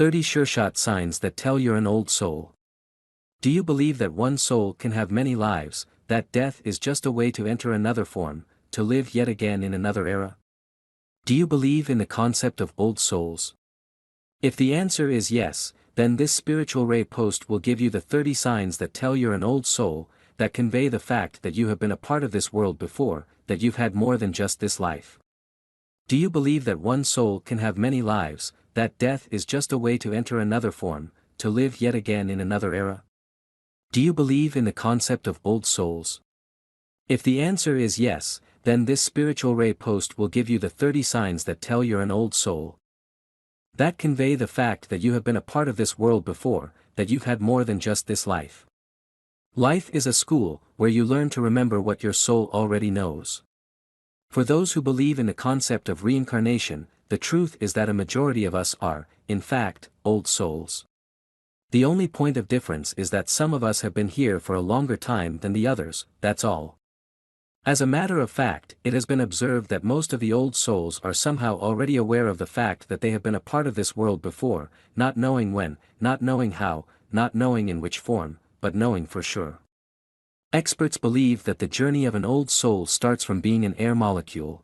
30 sure-shot signs that tell you're an old soul. Do you believe that one soul can have many lives, that death is just a way to enter another form, to live yet again in another era? Do you believe in the concept of old souls? If the answer is yes, then this SpiritualRay post will give you the 30 signs that tell you're an old soul, that convey the fact that you have been a part of this world before, that you've had more than just this life. Do you believe that one soul can have many lives, that death is just a way to enter another form, to live yet again in another era? Do you believe in the concept of old souls? If the answer is yes, then this SpiritualRay post will give you the 30 signs that tell you're an old soul, that convey the fact that you have been a part of this world before, that you've had more than just this life. Life is a school, where you learn to remember what your soul already knows. For those who believe in the concept of reincarnation, the truth is that a majority of us are, in fact, old souls. The only point of difference is that some of us have been here for a longer time than the others, that's all. As a matter of fact, it has been observed that most of the old souls are somehow already aware of the fact that they have been a part of this world before, not knowing when, not knowing how, not knowing in which form, but knowing for sure. Experts believe that the journey of an old soul starts from being an air molecule,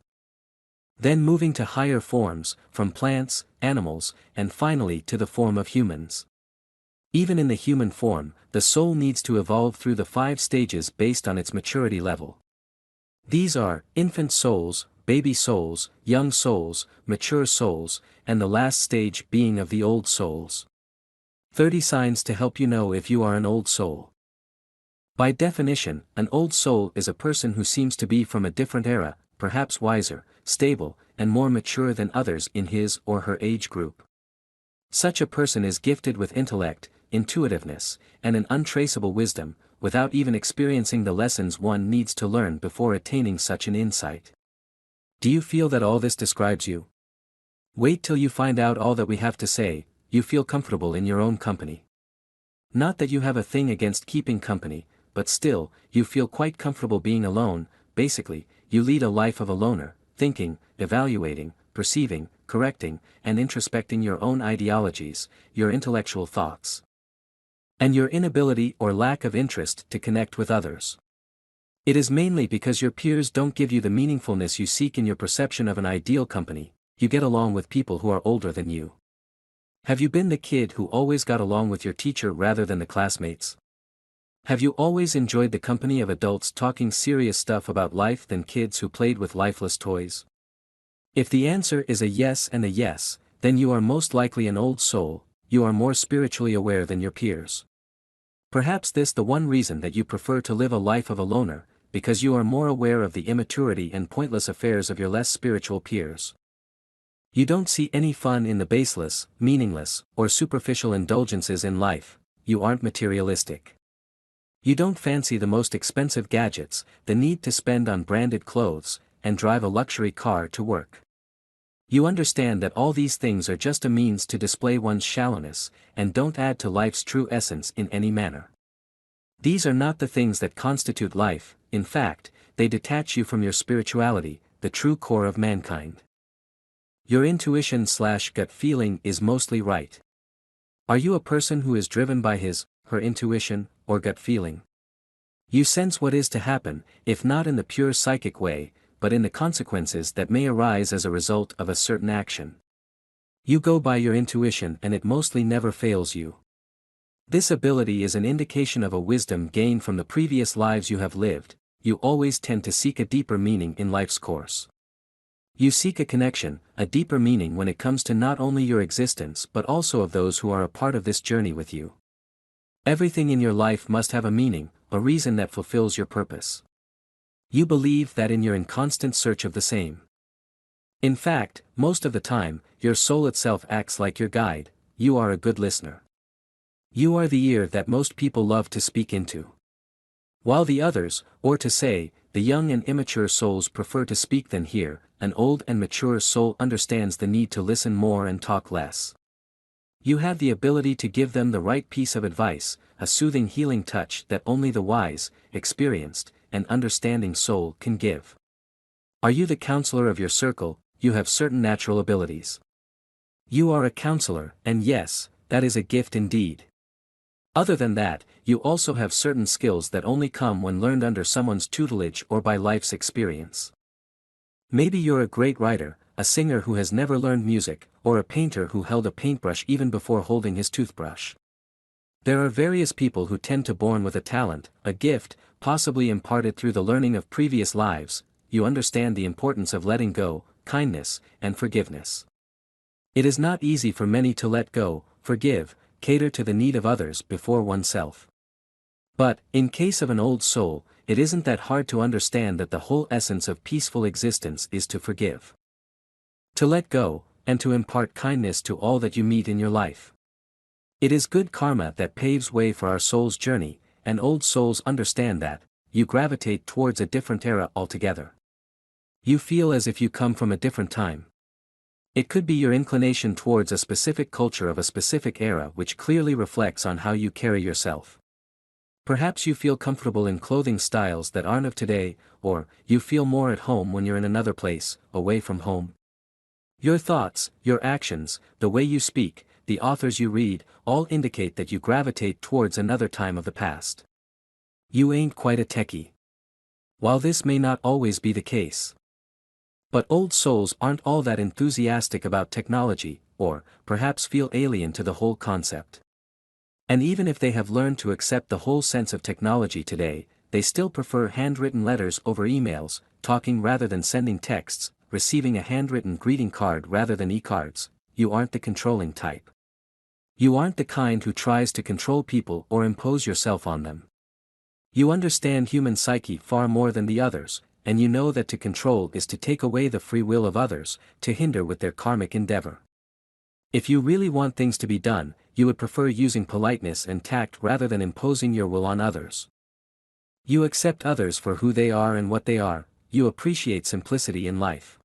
then moving to higher forms, from plants, animals, and finally to the form of humans. Even in the human form, the soul needs to evolve through the 5 stages based on its maturity level. These are, infant souls, baby souls, young souls, mature souls, and the last stage being of the old souls. 30 signs to help you know if you are an old soul. By definition, an old soul is a person who seems to be from a different era, perhaps wiser, stable, and more mature than others in his or her age group. Such a person is gifted with intellect, intuitiveness, and an untraceable wisdom, without even experiencing the lessons one needs to learn before attaining such an insight. Do you feel that all this describes you? Wait till you find out all that we have to say. You feel comfortable in your own company. Not that you have a thing against keeping company, but still, you feel quite comfortable being alone. Basically, you lead a life of a loner, thinking, evaluating, perceiving, correcting, and introspecting your own ideologies, your intellectual thoughts, and your inability or lack of interest to connect with others. It is mainly because your peers don't give you the meaningfulness you seek in your perception of an ideal company. You get along with people who are older than you. Have you been the kid who always got along with your teacher rather than the classmates? Have you always enjoyed the company of adults talking serious stuff about life than kids who played with lifeless toys? If the answer is a yes and a yes, then you are most likely an old soul. You are more spiritually aware than your peers. Perhaps this the one reason that you prefer to live a life of a loner, because you are more aware of the immaturity and pointless affairs of your less spiritual peers. You don't see any fun in the baseless, meaningless, or superficial indulgences in life. You aren't materialistic. You don't fancy the most expensive gadgets, the need to spend on branded clothes, and drive a luxury car to work. You understand that all these things are just a means to display one's shallowness, and don't add to life's true essence in any manner. These are not the things that constitute life. In fact, they detach you from your spirituality, the true core of mankind. Your intuition/gut feeling is mostly right. Are you a person who is driven by her intuition, or gut feeling? You sense what is to happen, if not in the pure psychic way, but in the consequences that may arise as a result of a certain action. You go by your intuition and it mostly never fails you. This ability is an indication of a wisdom gained from the previous lives you have lived. You always tend to seek a deeper meaning in life's course. You seek a connection, a deeper meaning when it comes to not only your existence but also of those who are a part of this journey with you. Everything in your life must have a meaning, a reason that fulfills your purpose. You believe that and you're in constant search of the same. In fact, most of the time, your soul itself acts like your guide. You are a good listener. You are the ear that most people love to speak into. While the others, or to say, the young and immature souls prefer to speak than hear, an old and mature soul understands the need to listen more and talk less. You have the ability to give them the right piece of advice, a soothing healing touch that only the wise, experienced, and understanding soul can give. Are you the counselor of your circle? You have certain natural abilities. You are a counselor, and yes, that is a gift indeed. Other than that, you also have certain skills that only come when learned under someone's tutelage or by life's experience. Maybe you're a great writer, a singer who has never learned music, or a painter who held a paintbrush even before holding his toothbrush. There are various people who tend to born with a talent, a gift, possibly imparted through the learning of previous lives. You understand the importance of letting go, kindness, and forgiveness. It is not easy for many to let go, forgive, cater to the need of others before oneself. But, in case of an old soul, it isn't that hard to understand that the whole essence of peaceful existence is to forgive. To let go, and to impart kindness to all that you meet in your life. It is good karma that paves way for our soul's journey, and old souls understand that. You gravitate towards a different era altogether. You feel as if you come from a different time. It could be your inclination towards a specific culture of a specific era which clearly reflects on how you carry yourself. Perhaps you feel comfortable in clothing styles that aren't of today, or you feel more at home when you're in another place, away from home. Your thoughts, your actions, the way you speak, the authors you read, all indicate that you gravitate towards another time of the past. You ain't quite a techie. While this may not always be the case. But old souls aren't all that enthusiastic about technology, or, perhaps feel alien to the whole concept. And even if they have learned to accept the whole sense of technology today, they still prefer handwritten letters over emails, talking rather than sending texts, receiving a handwritten greeting card rather than e-cards. You aren't the controlling type. You aren't the kind who tries to control people or impose yourself on them. You understand human psyche far more than the others, and you know that to control is to take away the free will of others, to hinder with their karmic endeavor. If you really want things to be done, you would prefer using politeness and tact rather than imposing your will on others. You accept others for who they are and what they are. You appreciate simplicity in life.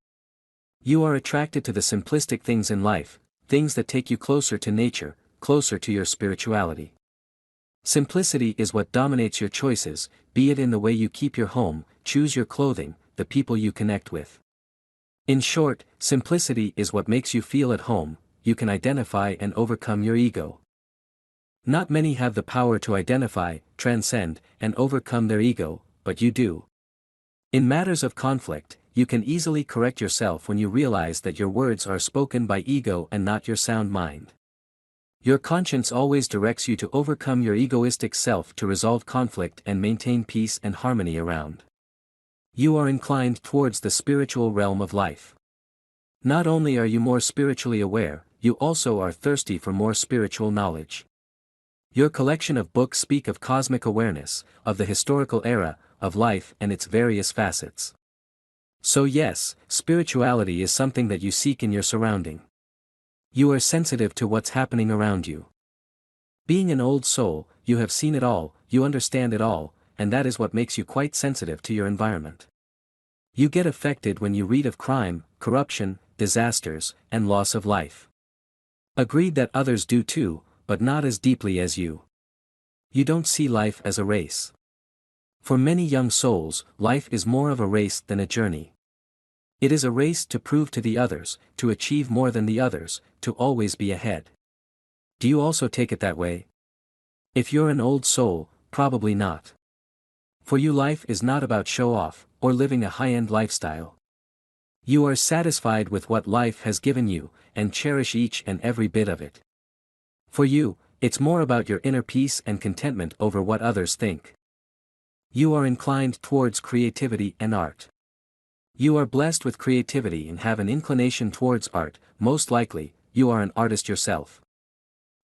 You are attracted to the simplistic things in life, things that take you closer to nature, closer to your spirituality. Simplicity is what dominates your choices, be it in the way you keep your home, choose your clothing, the people you connect with. In short, simplicity is what makes you feel at home. You can identify and overcome your ego. Not many have the power to identify, transcend, and overcome their ego, but you do. In matters of conflict, you can easily correct yourself when you realize that your words are spoken by ego and not your sound mind. Your conscience always directs you to overcome your egoistic self to resolve conflict and maintain peace and harmony around. You are inclined towards the spiritual realm of life. Not only are you more spiritually aware, you also are thirsty for more spiritual knowledge. Your collection of books speak of cosmic awareness, of the historical era, of life and its various facets. So yes, spirituality is something that you seek in your surrounding. You are sensitive to what's happening around you. Being an old soul, you have seen it all, you understand it all, and that is what makes you quite sensitive to your environment. You get affected when you read of crime, corruption, disasters, and loss of life. Agreed that others do too, but not as deeply as you. You don't see life as a race. For many young souls, life is more of a race than a journey. It is a race to prove to the others, to achieve more than the others, to always be ahead. Do you also take it that way? If you're an old soul, probably not. For you, life is not about show-off, or living a high-end lifestyle. You are satisfied with what life has given you, and cherish each and every bit of it. For you, it's more about your inner peace and contentment over what others think. You are inclined towards creativity and art. You are blessed with creativity and have an inclination towards art. Most likely, you are an artist yourself.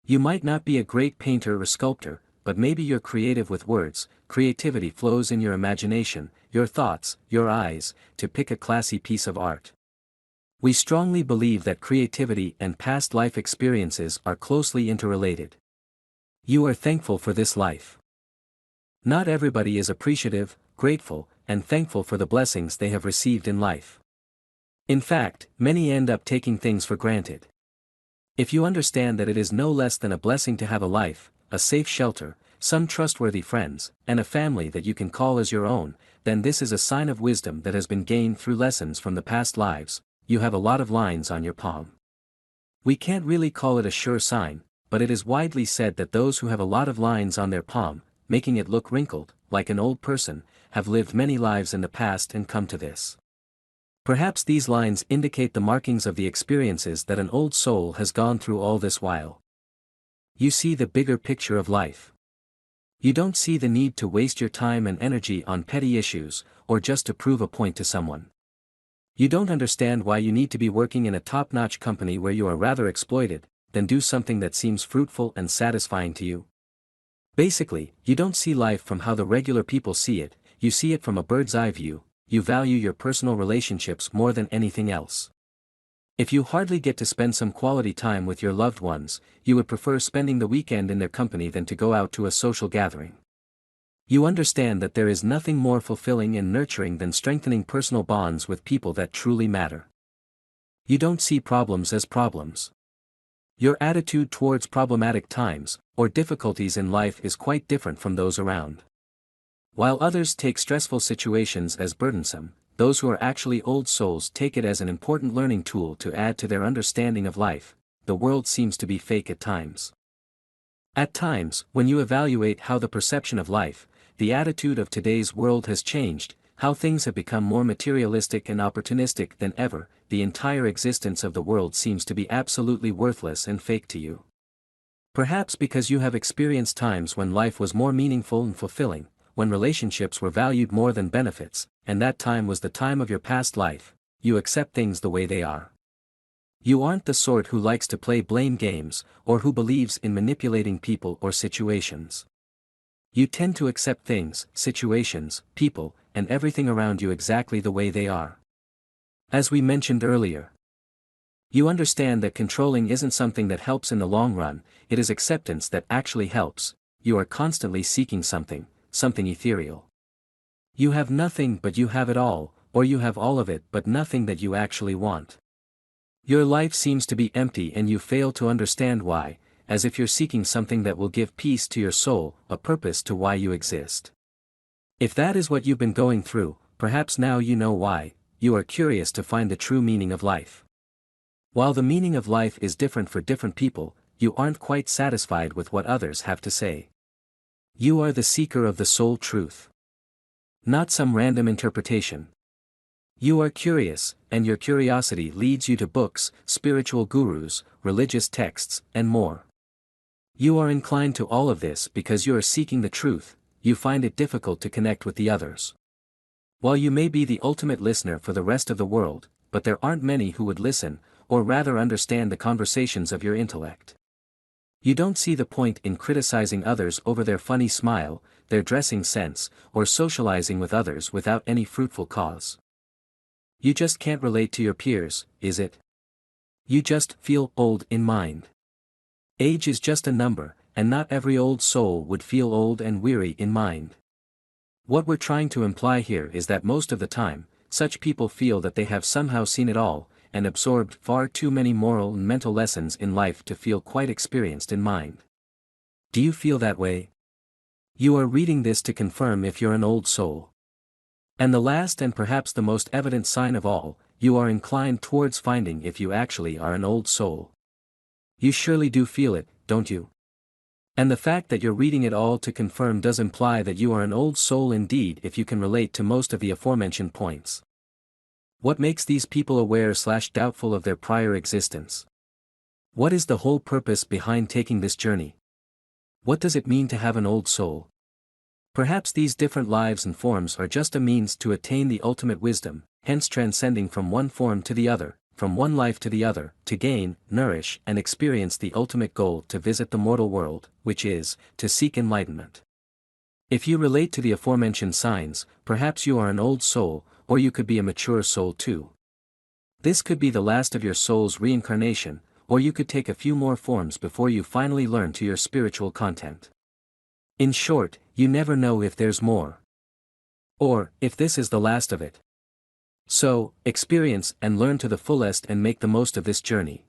You might not be a great painter or sculptor, but maybe you're creative with words. Creativity flows in your imagination, your thoughts, your eyes, to pick a classy piece of art. We strongly believe that creativity and past life experiences are closely interrelated. You are thankful for this life. Not everybody is appreciative, grateful, and thankful for the blessings they have received in life. In fact, many end up taking things for granted. If you understand that it is no less than a blessing to have a life, a safe shelter, some trustworthy friends, and a family that you can call as your own, then this is a sign of wisdom that has been gained through lessons from the past lives. You have a lot of lines on your palm. We can't really call it a sure sign, but it is widely said that those who have a lot of lines on their palm, making it look wrinkled, like an old person, have lived many lives in the past and come to this. Perhaps these lines indicate the markings of the experiences that an old soul has gone through all this while. You see the bigger picture of life. You don't see the need to waste your time and energy on petty issues, or just to prove a point to someone. You don't understand why you need to be working in a top-notch company where you are rather exploited, than do something that seems fruitful and satisfying to you. Basically, you don't see life from how the regular people see it, you see it from a bird's eye view. You value your personal relationships more than anything else. If you hardly get to spend some quality time with your loved ones, you would prefer spending the weekend in their company than to go out to a social gathering. You understand that there is nothing more fulfilling and nurturing than strengthening personal bonds with people that truly matter. You don't see problems as problems. Your attitude towards problematic times, or difficulties in life is quite different from those around. While others take stressful situations as burdensome, those who are actually old souls take it as an important learning tool to add to their understanding of life. The world seems to be fake at times. At times, when you evaluate how the perception of life, the attitude of today's world has changed, how things have become more materialistic and opportunistic than ever, the entire existence of the world seems to be absolutely worthless and fake to you. Perhaps because you have experienced times when life was more meaningful and fulfilling, when relationships were valued more than benefits, and that time was the time of your past life, you accept things the way they are. You aren't the sort who likes to play blame games, or who believes in manipulating people or situations. You tend to accept things, situations, people, and everything around you exactly the way they are. As we mentioned earlier, you understand that controlling isn't something that helps in the long run, it is acceptance that actually helps. You are constantly seeking something ethereal. You have nothing but you have it all, or you have all of it but nothing that you actually want. Your life seems to be empty and you fail to understand why, as if you're seeking something that will give peace to your soul, a purpose to why you exist. If that is what you've been going through, perhaps now you know why. You are curious to find the true meaning of life. While the meaning of life is different for different people, you aren't quite satisfied with what others have to say. You are the seeker of the soul truth. Not some random interpretation. You are curious, and your curiosity leads you to books, spiritual gurus, religious texts, and more. You are inclined to all of this because you are seeking the truth. You find it difficult to connect with the others. While you may be the ultimate listener for the rest of the world, but there aren't many who would listen, or rather understand the conversations of your intellect. You don't see the point in criticizing others over their funny smile, their dressing sense, or socializing with others without any fruitful cause. You just can't relate to your peers, is it? You just feel old in mind. Age is just a number, and not every old soul would feel old and weary in mind. What we're trying to imply here is that most of the time, such people feel that they have somehow seen it all, and absorbed far too many moral and mental lessons in life to feel quite experienced in mind. Do you feel that way? You are reading this to confirm if you're an old soul. And the last and perhaps the most evident sign of all, you are inclined towards finding if you actually are an old soul. You surely do feel it, don't you? And the fact that you're reading it all to confirm does imply that you are an old soul indeed if you can relate to most of the aforementioned points. What makes these people aware/doubtful of their prior existence? What is the whole purpose behind taking this journey? What does it mean to have an old soul? Perhaps these different lives and forms are just a means to attain the ultimate wisdom, hence transcending from one form to the other, from one life to the other, to gain, nourish, and experience the ultimate goal to visit the mortal world, which is, to seek enlightenment. If you relate to the aforementioned signs, perhaps you are an old soul, or you could be a mature soul too. This could be the last of your soul's reincarnation, or you could take a few more forms before you finally learn to your spiritual content. In short, you never know if there's more. Or, if this is the last of it. So, experience and learn to the fullest and make the most of this journey.